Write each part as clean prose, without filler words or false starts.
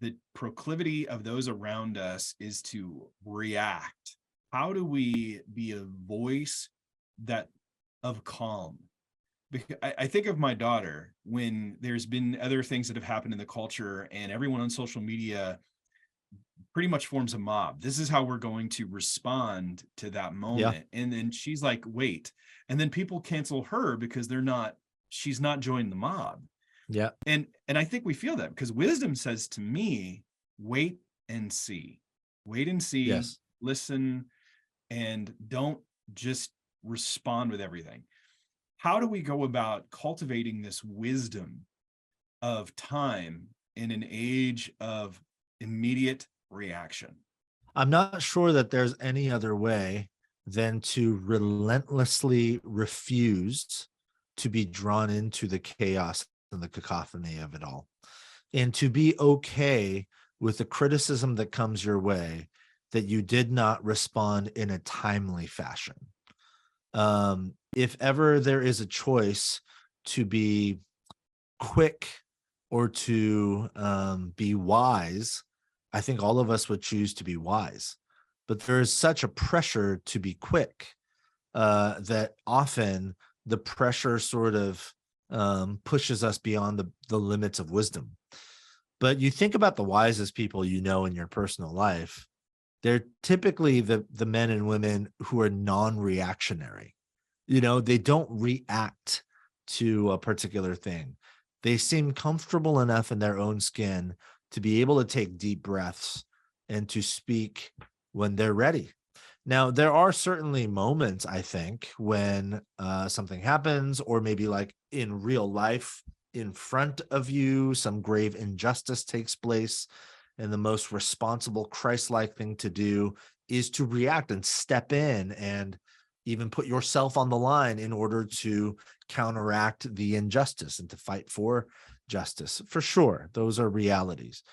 the proclivity of those around us is to react. How do we be a voice that of calm? Because I think of my daughter when there's been other things that have happened in the culture and everyone on social media pretty much forms a mob. This is how we're going to respond to that moment. And then she's like, wait. And then people cancel her because she's not joined the mob. Yeah. And I think we feel that because wisdom says to me, wait and see. Wait and see, Yes. Listen, and don't just respond with everything. How do we go about cultivating this wisdom of time in an age of immediate reaction? I'm not sure that there's any other way than to relentlessly refuse to be drawn into the chaos and the cacophony of it all, and to be okay with the criticism that comes your way that you did not respond in a timely fashion. If ever there is a choice to be quick or to be wise, I think all of us would choose to be wise. But there is such a pressure to be quick that often the pressure sort of pushes us beyond the limits of wisdom. But you think about the wisest people you know in your personal life, they're typically the men and women who are non-reactionary. They don't react to a particular thing. They seem comfortable enough in their own skin to be able to take deep breaths and to speak when they're ready. Now, there are certainly moments, I think, when something happens, or maybe like in real life, in front of you, some grave injustice takes place, and the most responsible Christ-like thing to do is to react and step in and even put yourself on the line in order to counteract the injustice and to fight for justice. For sure, those are realities.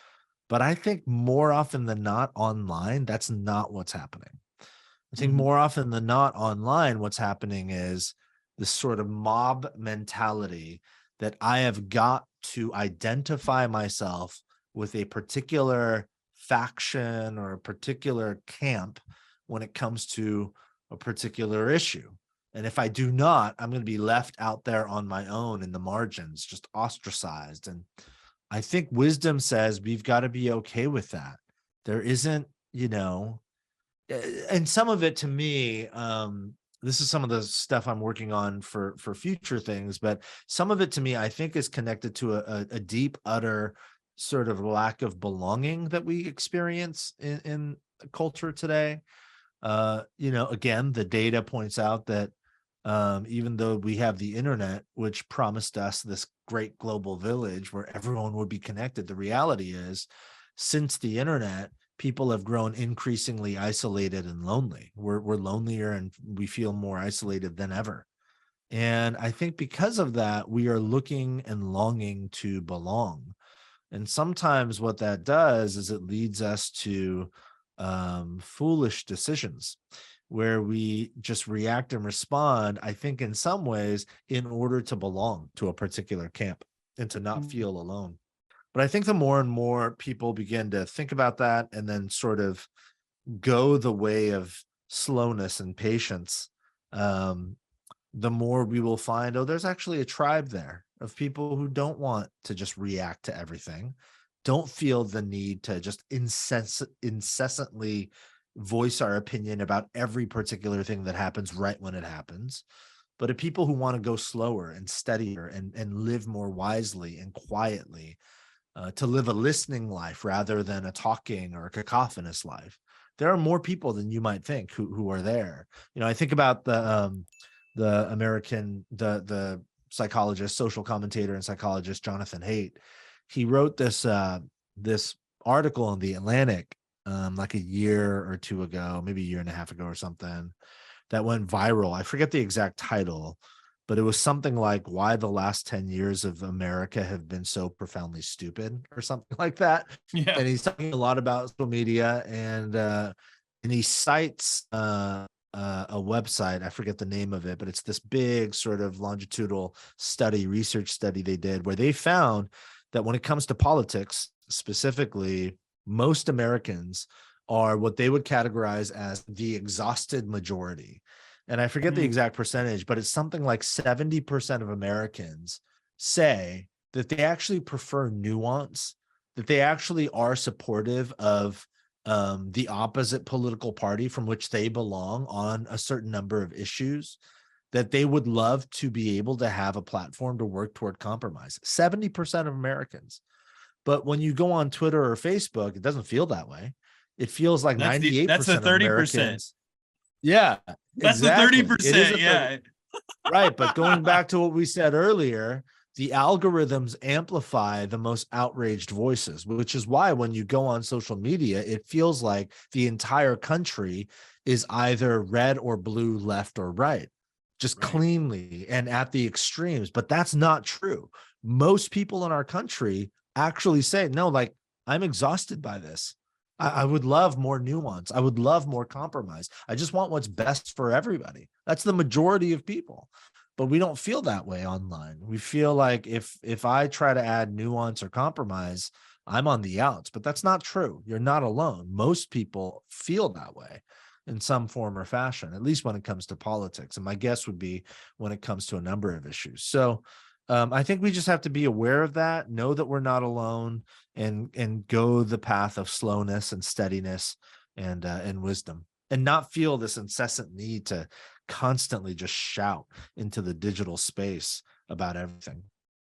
But I think more often than not online, that's not what's happening. I think more often than not online, what's happening is this sort of mob mentality that I have got to identify myself with a particular faction or a particular camp when it comes to a particular issue. And if I do not, I'm going to be left out there on my own in the margins, just ostracized. And I think wisdom says we've got to be okay with that. There isn't, and some of it to me, this is some of the stuff I'm working on for future things, but some of it to me, I think is connected to a deep, utter sort of lack of belonging that we experience in culture today. Again, the data points out that even though we have the internet, which promised us this great global village where everyone would be connected, the reality is, since the internet, people have grown increasingly isolated and lonely. We're lonelier and we feel more isolated than ever. And I think because of that, we are looking and longing to belong. And sometimes what that does is it leads us to foolish decisions where we just react and respond, I think in some ways, in order to belong to a particular camp and to not feel alone. But I think the more and more people begin to think about that and then sort of go the way of slowness and patience, the more we will find, there's actually a tribe there of people who don't want to just react to everything, don't feel the need to just incessantly voice our opinion about every particular thing that happens right when it happens, but of people who want to go slower and steadier and live more wisely and quietly, to live a listening life rather than a talking or a cacophonous life. There are more people than you might think who are there. I think about the psychologist, social commentator and psychologist, Jonathan Haidt. He wrote this article in The Atlantic like a year or two ago, maybe a year and a half ago or something, that went viral. I forget the exact title, but it was something like why the last 10 years of America have been so profoundly stupid or something like that. Yeah. And he's talking a lot about social media, and he cites a website. I forget the name of it, but it's this big sort of longitudinal research study they did where they found that when it comes to politics, specifically, most Americans are what they would categorize as the exhausted majority. And I forget the exact percentage, but it's something like 70% of Americans say that they actually prefer nuance, that they actually are supportive of the opposite political party from which they belong on a certain number of issues, that they would love to be able to have a platform to work toward compromise. 70% of Americans. But when you go on Twitter or Facebook, it doesn't feel that way. It feels like That's the 98% of 30%. Americans. Yeah, That's the exactly. It is 30%. Yeah. right. But going back to what we said earlier, the algorithms amplify the most outraged voices, which is why when you go on social media, it feels like the entire country is either red or blue, left or right, just Right. cleanly and at the extremes. But that's not true. Most people in our country actually say, no, like, I'm exhausted by this. I would love more nuance. I would love more compromise. I just want what's best for everybody. That's the majority of people. But we don't feel that way online. We feel like if I try to add nuance or compromise, I'm on the outs. But that's not true. You're not alone. Most people feel that way in some form or fashion, at least when it comes to politics. And my guess would be when it comes to a number of issues. So I think we just have to be aware of that, know that we're not alone, and go the path of slowness and steadiness and wisdom, and not feel this incessant need to constantly just shout into the digital space about everything.